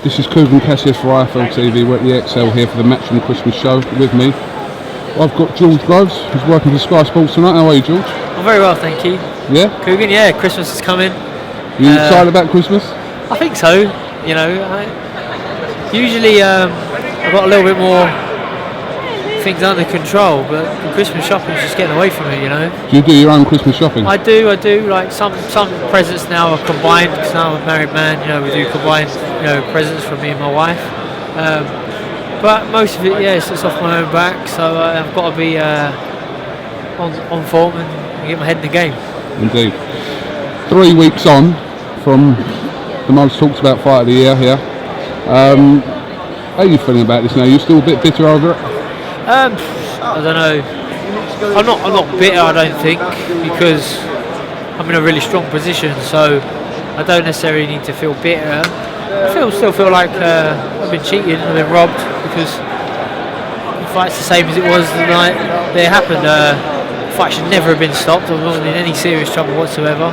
This is KUGAN CASSIUS for IFL TV. We're at the XL here for the Match and Christmas show. With me, I've got George Groves, who's working for Sky Sports tonight. How are you, George? I'm very well, thank you. Yeah? KUGAN, yeah, Christmas is coming. You excited about Christmas? I think so. You know, usually I've got a little bit more things under control, but the Christmas shopping is just getting away from me, you know. Do you do your own Christmas shopping? I do. Like some presents now are combined, because now I'm a married man, you know, we do combined, you know, presents for me and my wife. But most of it, yeah, it's off my own back, so I've got to be on form and get my head in the game. Indeed. 3 weeks on from the most talked about fight of the year here. How are you feeling about this now? You're still a bit bitter over it? I don't know. I'm not bitter, I don't think, because I'm in a really strong position, so I don't necessarily need to feel bitter. I still feel like I've been cheated, I've been robbed, because the fight's the same as it was the night that it happened. The fight should never have been stopped. I wasn't in any serious trouble whatsoever.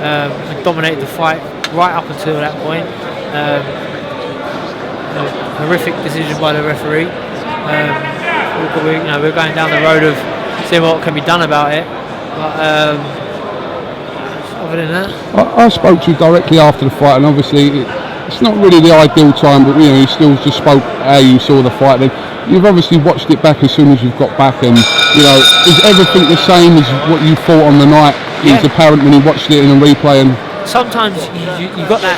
I dominated the fight right up until that point. A horrific decision by the referee. We're going down the road of seeing what can be done about it. But other than that, I spoke to you directly after the fight, and obviously it's not really the ideal time, but you know, you still just spoke how you saw the fight. Then you've obviously watched it back as soon as you've got back, and you know, is everything the same as what you thought on the night? Yeah. It was apparent when you watched it in a replay. And sometimes you got that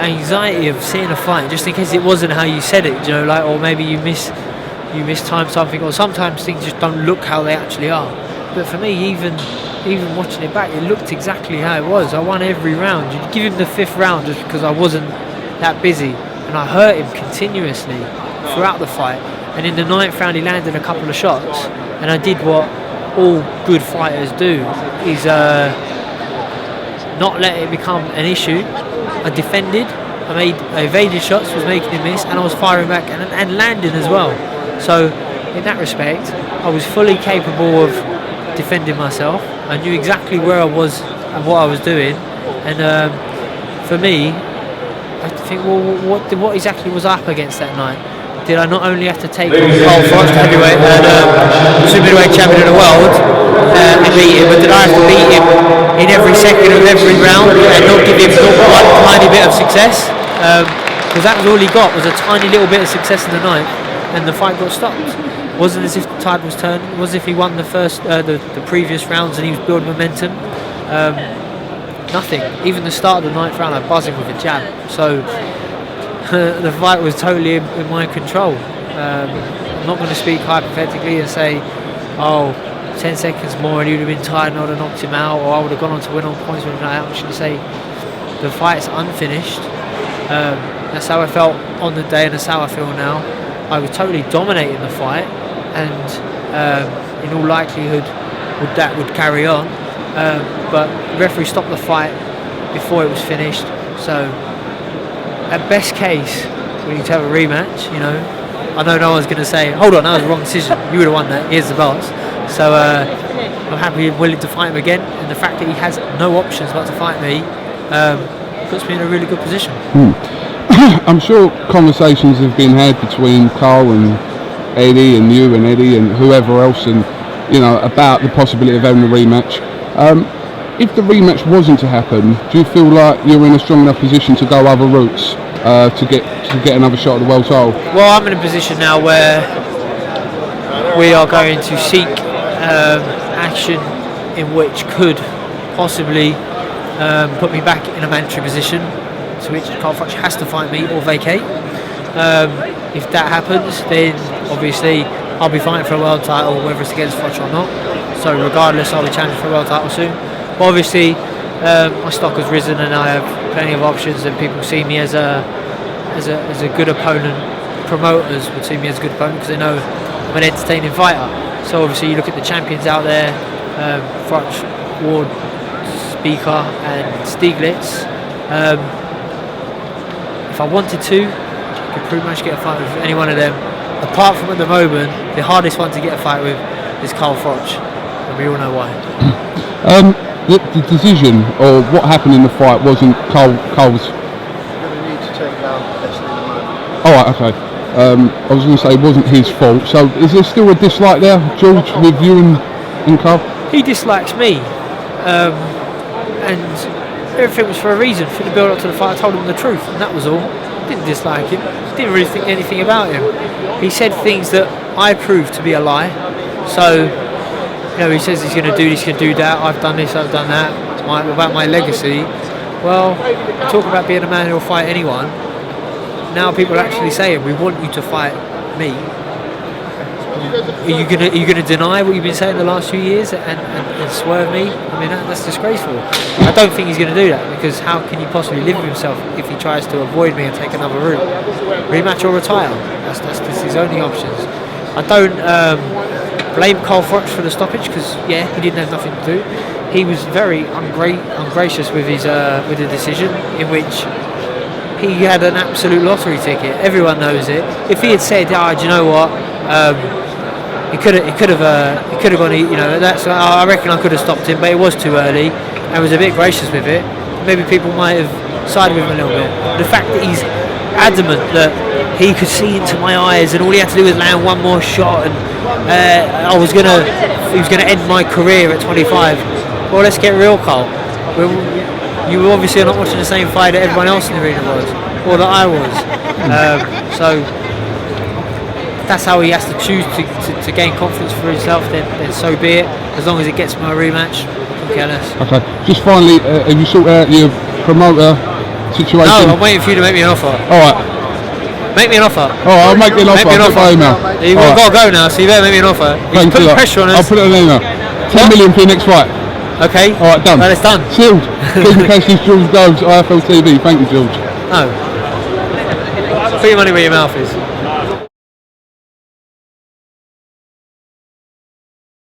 anxiety of seeing a fight just in case it wasn't how you said it, you know, like, or maybe you mistimed something, or sometimes things just don't look how they actually are. But for me, even watching it back, it looked exactly how it was. I won every round. You'd give him the 5th round just because I wasn't that busy, and I hurt him continuously throughout the fight. And in the 9th round, he landed a couple of shots, and I did what all good fighters do, is not let it become an issue. I defended, I evaded shots, was making him miss, and I was firing back and landing as well. So in that respect, I was fully capable of defending myself. I knew exactly where I was and what I was doing. And for me, I think, well, what exactly was I up against that night? Did I not only have to take on Carl Froch'S, heavyweight and super middleweight champion of the world, and beat him, but did I have to beat him in every second of every round and not give him one tiny bit of success? Because that was all he got, was a tiny little bit of success in the night, and the fight got stopped. It wasn't as if the tide was turning. It was as if he won the previous rounds and he was building momentum. Nothing. Even the start of the 9th round, I buzzed him with a jab. So the fight was totally in my control. I'm not going to speak hypothetically and say, oh, 10 seconds more and he would have been tired and I would have knocked him out, or I would have gone on to win on points with him. I'm just going to say the fight's unfinished. That's how I felt on the day, and that's how I feel now. I was totally dominating the fight, and in all likelihood that would carry on. But the referee stopped the fight before it was finished. So at best case, we need to have a rematch, you know. I know no one's going to say, hold on, that was the wrong decision, you would have won that, here's the belts. So I'm happy and willing to fight him again, and the fact that he has no options but to fight me puts me in a really good position. I'm sure conversations have been had between Carl and Eddie, and you and Eddie and whoever else, and you know, about the possibility of having a rematch. If the rematch wasn't to happen, do you feel like you're in a strong enough position to go other routes to get another shot at the world title? Well, I'm in a position now where we are going to seek action in which could possibly put me back in a mandatory position, to which Carl Froch'S has to fight me or vacate. If that happens, then obviously I'll be fighting for a world title, whether it's against Froch'S or not. So regardless, I'll be challenging for a world title soon. But obviously, my stock has risen and I have plenty of options, and people see me as a good opponent. Promoters would see me as a good opponent because they know I'm an entertaining fighter. So obviously, you look at the champions out there: Froch'S, Ward, Speaker, and Stieglitz. If I wanted to, I could pretty much get a fight with any one of them. Apart from at the moment, the hardest one to get a fight with is Carl Froch'S, and we all know why. The decision, or what happened in the fight, wasn't Carl's. You're going to need to take down All right, okay. I was going to say it wasn't his fault. So is there still a dislike there, George, with you and Carl? He dislikes me, and everything was for a reason. For the build up to the fight, I told him the truth, and that was all. Didn't dislike him. Didn't really think anything about him. He said things that I proved to be a lie. So, he says he's going to do this, he's going to do that. I've done this, I've done that. About my legacy. Well, talk about being a man who'll fight anyone. Now people are actually saying, we want you to fight me. Are you gonna deny what you've been saying the last few years and swerve me? I mean, that's disgraceful. I don't think he's going to do that, because how can he possibly live with himself if he tries to avoid me and take another route? Rematch or retire. That's his only options. I don't blame Froch'S for the stoppage, because he didn't have nothing to do. He was very ungracious with the decision, in which he had an absolute lottery ticket. Everyone knows it. If he had said, do you know what? He could have gone. I reckon I could have stopped him, but it was too early, and was a bit gracious with it. Maybe people might have sided with him a little bit. But the fact that he's adamant that he could see into my eyes, and all he had to do was land one more shot, and he was gonna end my career at 25. Well, let's get real, Carl. You obviously are not watching the same fight that everyone else in the arena was, or that I was. So. That's how he has to choose to gain confidence for himself, then so be it. As long as it gets my rematch, I'm careless. Okay, just finally, have you sorted out your promoter situation? No, I'm waiting for you to make me an offer. Alright. Make me an offer. Alright, I'll make you an offer. I'll put email. You've got to go now, so you better make me an offer. You Thanks put a lot. pressure on us. I'll put it on email. 10 million for your next fight. Okay. Alright, done. Well, it's done. Sealed. Keeping cases, George Groves, IFL TV. Thank you, George. No. Put your money where your mouth is.